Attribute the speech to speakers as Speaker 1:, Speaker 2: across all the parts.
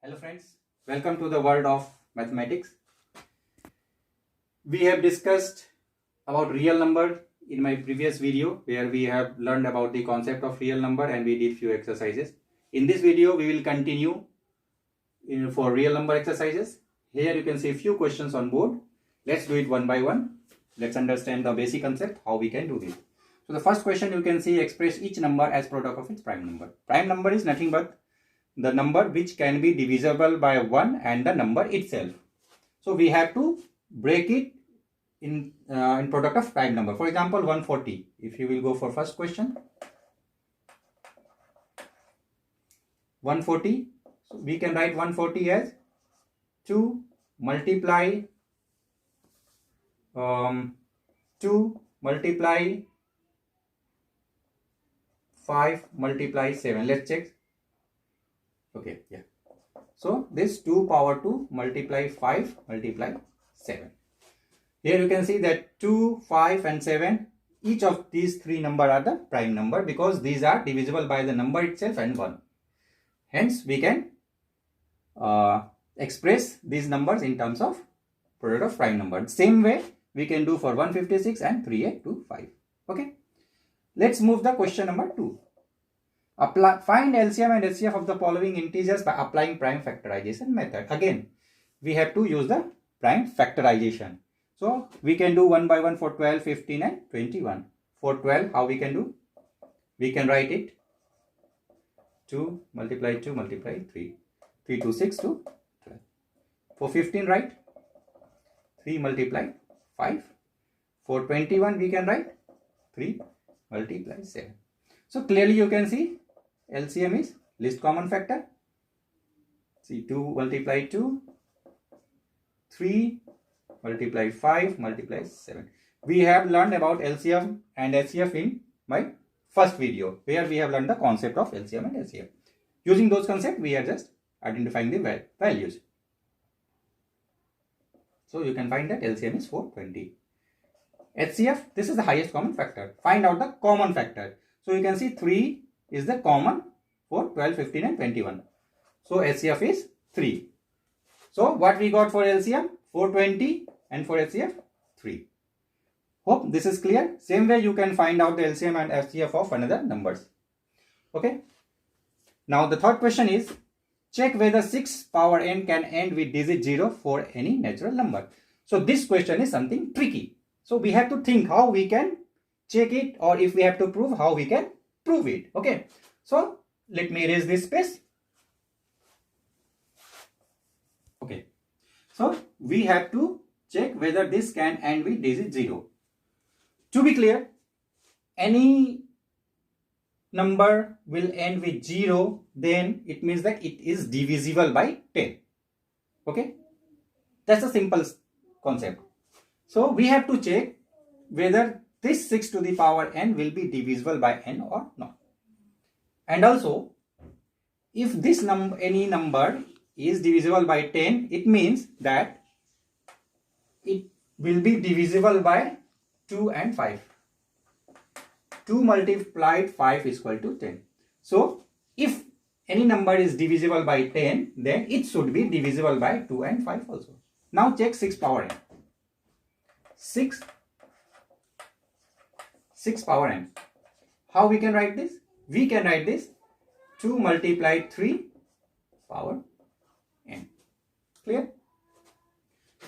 Speaker 1: Hello friends, welcome to the world of mathematics. We have discussed about real number in my previous video where we have learned about the concept of real number and we did few exercises. In this video we will continue for real number exercises. Here you can see a few questions on board. Let's do it one by one. Let's understand the basic concept how we can do this. So the first question you can see, express each number as product of its prime number. Prime number is nothing but the number which can be divisible by 1 and the number itself. So we have to break it in product of prime number. For example, 140. If you will go for first question, 140. So we can write 140 as 2 multiply 5 multiply 7. Let's check. Okay, yeah. So this 2 power 2 multiply 5 multiply 7. Here you can see that 2, 5 and 7, each of these three numbers are the prime number because these are divisible by the number itself and 1. Hence we can express these numbers in terms of product of prime number. Same way we can do for 156 and 3825. Okay. Let's move the question number 2. Find LCM and HCF of the following integers by applying prime factorization method. Again, we have to use the prime factorization. So we can do one by one for 12, 15 and 21. For 12, how we can do? We can write it 2 multiply 2 multiply 3. 3 to 6 to 12. For 15, write 3 multiply 5. For 21, we can write 3 multiply 7. So clearly you can see LCM is least common factor. See 2 multiply 2, 3 multiply 5 multiply 7. We have learned about LCM and HCF in my first video where we have learned the concept of LCM and HCF. Using those concepts, we are just identifying the values. So you can find that LCM is 420. HCF, this is the highest common factor. Find out the common factor. So you can see 3 is the common for 12, 15 and 21. So HCF is 3. So what we got for LCM? 420 and for HCF 3. Hope this is clear. Same way you can find out the LCM and HCF of another numbers. Okay. Now the third question is, check whether 6 power n can end with digit 0 for any natural number. So this question is something tricky. So we have to think how we can check it, or if we have to prove, how we can prove it. Okay. So let me erase this space. Okay. So we have to check whether this can end with digit 0. To be clear, any number will end with 0, then it means that it is divisible by 10. Okay. That's a simple concept. So we have to check whether this 6 to the power n will be divisible by n or not. And also, if this any number is divisible by 10, it means that it will be divisible by 2 and 5. 2 multiplied 5 is equal to 10. So if any number is divisible by 10, then it should be divisible by 2 and 5 also. Now check 6 power n. 6 power n. How we can write this? We can write this 2 multiplied 3 power n. Clear?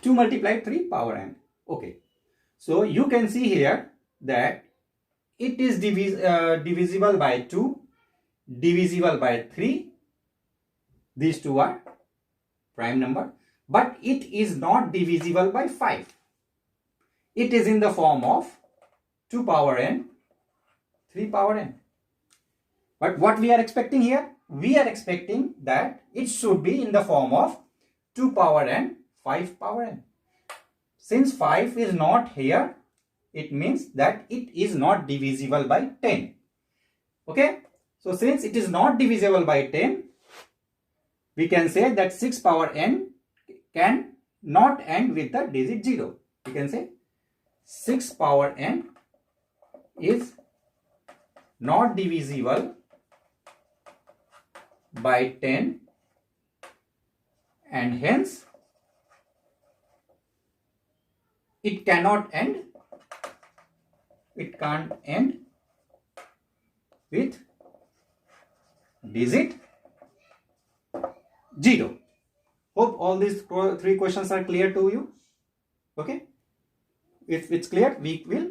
Speaker 1: 2 multiplied 3 power n. Okay. So you can see here that it is divisible by 2, divisible by 3. These two are prime number. But it is not divisible by 5. It is in the form of 2 power n, 3 power n. But what we are expecting here? We are expecting that it should be in the form of 2 power n, 5 power n. Since 5 is not here, it means that it is not divisible by 10. Okay? So since it is not divisible by 10, we can say that 6 power n can not end with the digit 0. We can say 6 power n is not divisible by 10 and hence it cannot end. It can't end with digit 0. Hope all these 3 questions are clear to you. Okay. If it's clear, we will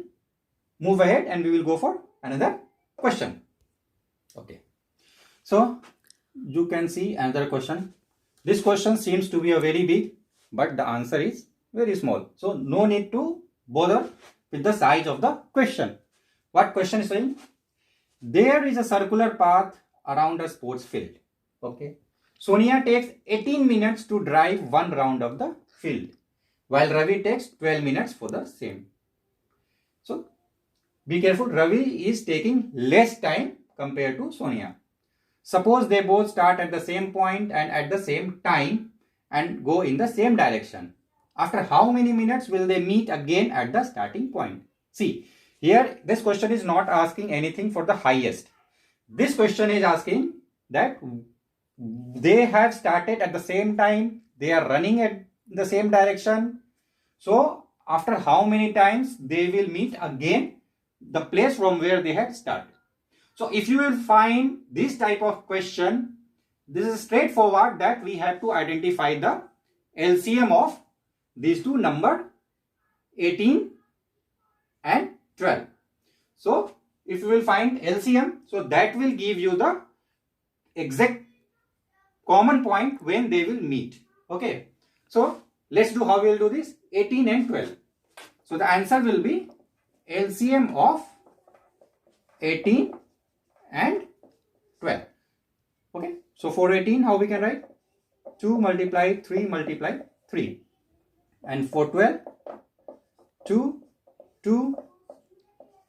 Speaker 1: move ahead and we will go for another question. Okay. So you can see another question. This question seems to be a very big, but the answer is very small. So no need to bother with the size of the question. What question is saying? There is a circular path around a sports field. Okay. Sonia takes 18 minutes to drive 1 round of the field, while Ravi takes 12 minutes for the same. So be careful, Ravi is taking less time compared to Sonia. Suppose they both start at the same point and at the same time and go in the same direction. After how many minutes will they meet again at the starting point? See, here this question is not asking anything for the highest. This question is asking that they have started at the same time, they are running at the same direction. So after how many times they will meet again the place from where they had started. So if you will find this type of question, this is straightforward that we have to identify the LCM of these two numbers 18 and 12. So if you will find LCM, so that will give you the exact common point when they will meet. Okay. So let's do how we will do this. 18 and 12. So the answer will be LCM of 18 and 12. Okay. So for 18, how we can write? 2 multiply 3 multiply 3. And for 12, 2, 2,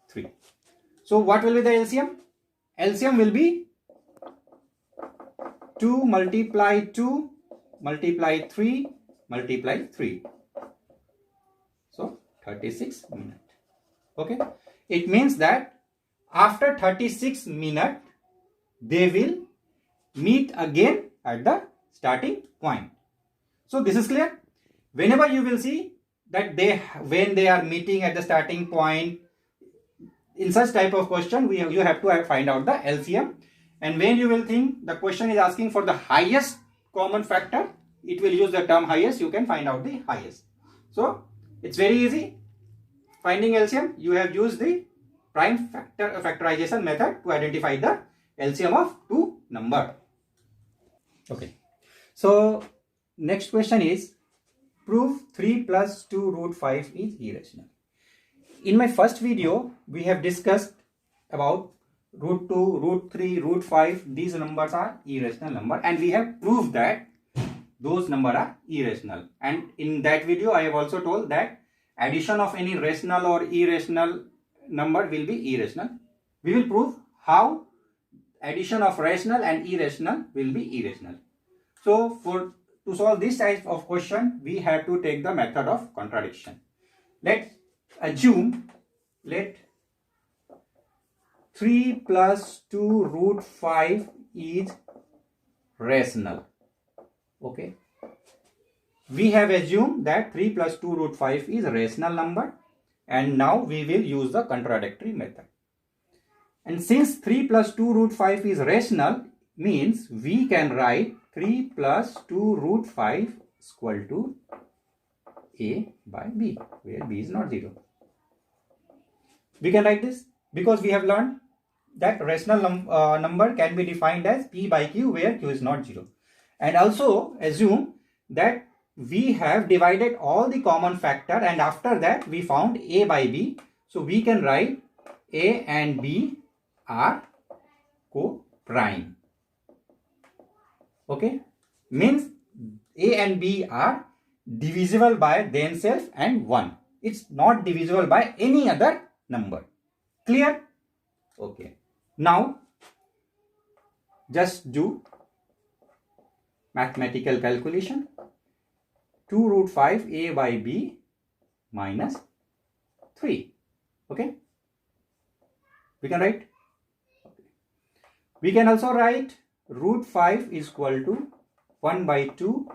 Speaker 1: 3. So what will be the LCM? LCM will be 2 multiply 2 multiply 3 multiply 3. So 36 minutes. Okay. It means that after 36 minutes, they will meet again at the starting point. So this is clear. Whenever you will see that when they are meeting at the starting point, in such type of question, you have to find out the LCM. And when you will think the question is asking for the highest common factor, it will use the term highest. You can find out the highest. So it's very easy. Finding LCM, you have used the prime factorization method to identify the LCM of two number. Okay. So next question is, prove 3 plus 2 root 5 is irrational. In my first video, we have discussed about root 2, root 3, root 5. These numbers are irrational number, and we have proved that those numbers are irrational. And in that video, I have also told that addition of any rational or irrational number will be irrational. We will prove how addition of rational and irrational will be irrational. So to solve this type of question, we have to take the method of contradiction. Let's assume, let 3 plus 2 root 5 is rational. Okay. We have assumed that 3 plus 2 root 5 is a rational number, and now we will use the contradictory method. And since 3 plus 2 root 5 is rational, means we can write 3 plus 2 root 5 is equal to A by B, where B is not 0. We can write this because we have learned that rational number can be defined as P by Q, where Q is not 0. And also assume that we have divided all the common factor, and after that we found A by B. So we can write A and B are co-prime. Okay, means A and B are divisible by themselves and 1. It's not divisible by any other number. Clear? Okay. Now just do mathematical calculation. 2 root 5 A by B minus 3. Okay. We can write. Okay. We can also write root 5 is equal to 1 by 2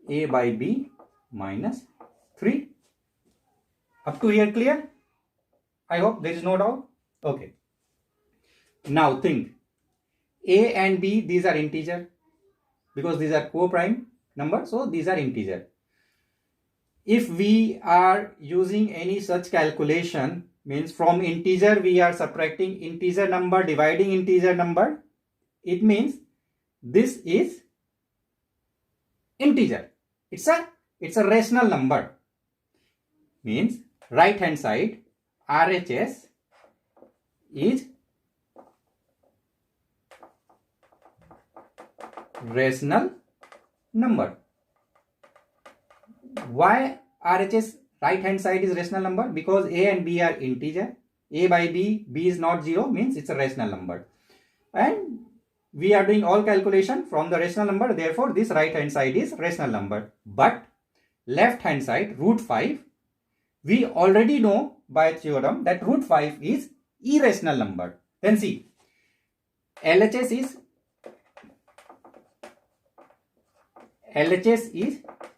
Speaker 1: a by b minus 3. Up to here clear? I hope there is no doubt. Okay. Now think, a and b, these are integer because these are co-prime numbers, so these are integer. If we are using any such calculation, means from integer we are subtracting integer number, dividing integer number, it means this is integer. It's a rational number. Means right hand side RHS is rational number. Why RHS right hand side is rational number? Because a and b are integer. A by b, b is not 0, means it's a rational number. And we are doing all calculation from the rational number, therefore this right hand side is rational number. But left hand side, root 5, we already know by theorem that root 5 is irrational number. Then see, LHS is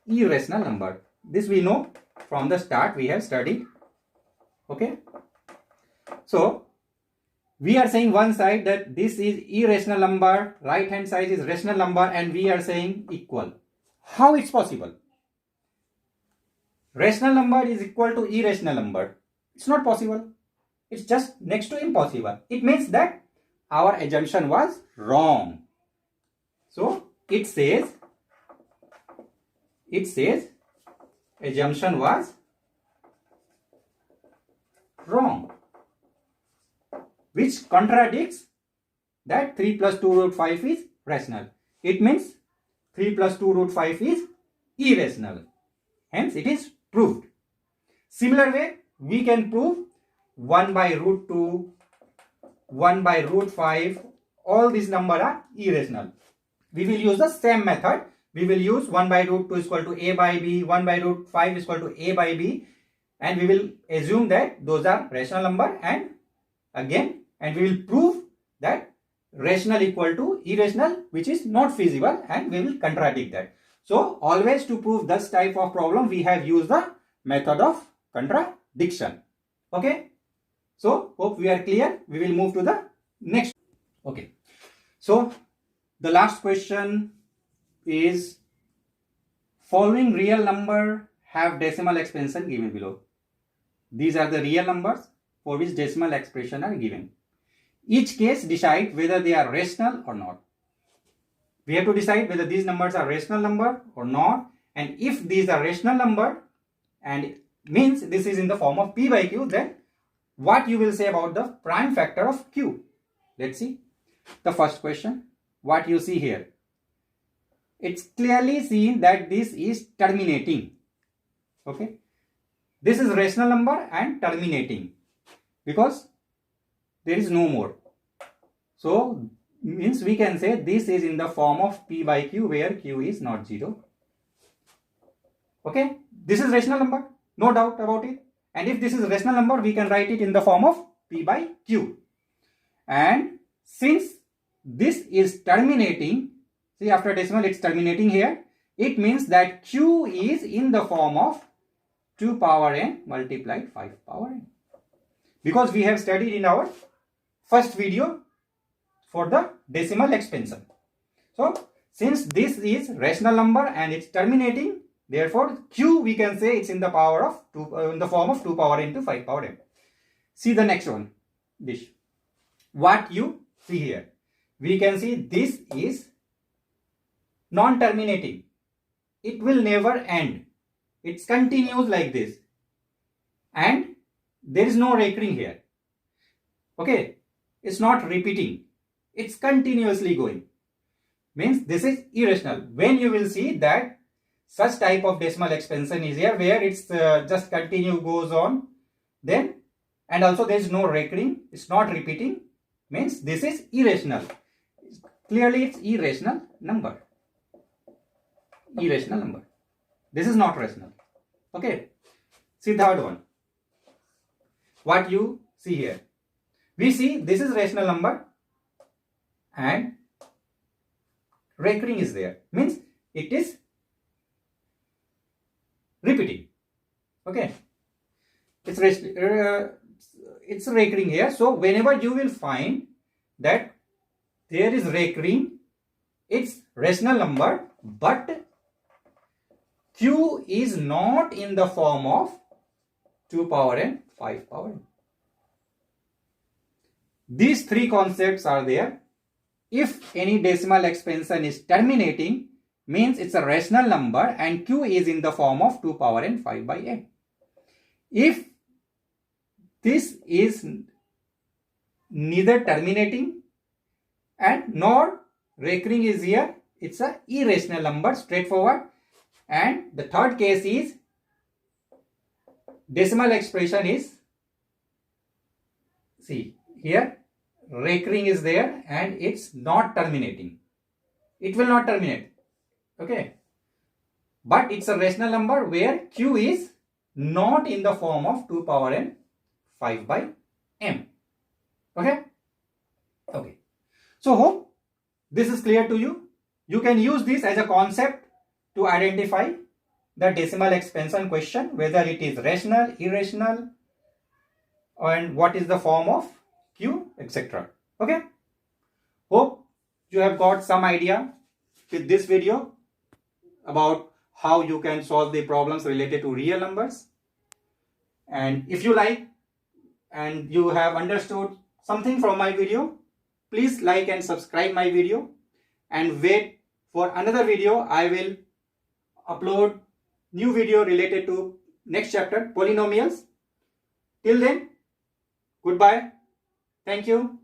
Speaker 1: irrational number. This we know from the start, we have studied. Okay. So we are saying one side that this is irrational number, right hand side is rational number, and we are saying equal. How it's possible? Rational number is equal to irrational number. It's not possible. It's just next to impossible. It means that our assumption was wrong. So it says assumption was wrong, which contradicts that 3 plus 2 root 5 is rational. It means 3 plus 2 root 5 is irrational. Hence it is proved. Similar way, we can prove 1 by root 2, 1 by root 5, all these numbers are irrational. We will use the same method. We will use 1 by root 2 is equal to a by b, 1 by root 5 is equal to a by b, and we will assume that those are rational number, and we will prove that rational equal to irrational, which is not feasible, and we will contradict that. So always to prove this type of problem, we have used the method of contradiction. Okay. So hope we are clear. We will move to the next. Okay. So the last question is, following real number have decimal expression given below. These are the real numbers for which decimal expression are given. Each case decide whether they are rational or not. We have to decide whether these numbers are rational number or not, and if these are rational number and means this is in the form of p by q, then what you will say about the prime factor of q. Let's see the first question. What you see here, it's clearly seen that this is terminating. Okay, this is rational number and terminating because there is no more. So means we can say this is in the form of p by q, where q is not 0. Okay, this is rational number, no doubt about it. And if this is rational number, we can write it in the form of p by q. And since this is terminating, see after decimal it's terminating here, it means that q is in the form of 2 power n multiplied 5 power n. Because we have studied in our first video for the decimal expansion. So since this is rational number and it's terminating, therefore q we can say it's in the power of 2 in the form of 2 power n to 5 power n. See the next one. This what you see here, we can see this is non-terminating. It will never end. It continues like this, and there is no recurring here. Okay, it's not repeating. It's continuously going. Means this is irrational. When you will see that such type of decimal expansion is here, where it's just continue goes on, then and also there is no recurring. It's not repeating. Means this is irrational. Clearly, it's irrational number. Irrational number. This is not rational. Okay. See third one. What you see here, we see this is rational number and recurring is there. Means it is it's recurring here. So whenever you will find that there is recurring, it's rational number, but q is not in the form of 2 power n, 5 power n. These three concepts are there. If any decimal expansion is terminating, means it's a rational number and q is in the form of 2 power n, 5 by n. If this is neither terminating and nor recurring is here, it's a irrational number, straightforward. And the third case is decimal expression is, see here, recurring is there and it's not terminating. It will not terminate. Okay. But it's a rational number where q is not in the form of 2 power n, 5 by m. Okay. Okay. So hope this is clear to you. You can use this as a concept to identify the decimal expansion question, whether it is rational, irrational, and what is the form of q, etc. Okay. Hope you have got some idea with this video about how you can solve the problems related to real numbers. And if you like and you have understood something from my video, please like and subscribe my video and wait for another video. I will upload new video related to next chapter, polynomials. Till then, goodbye. Thank you.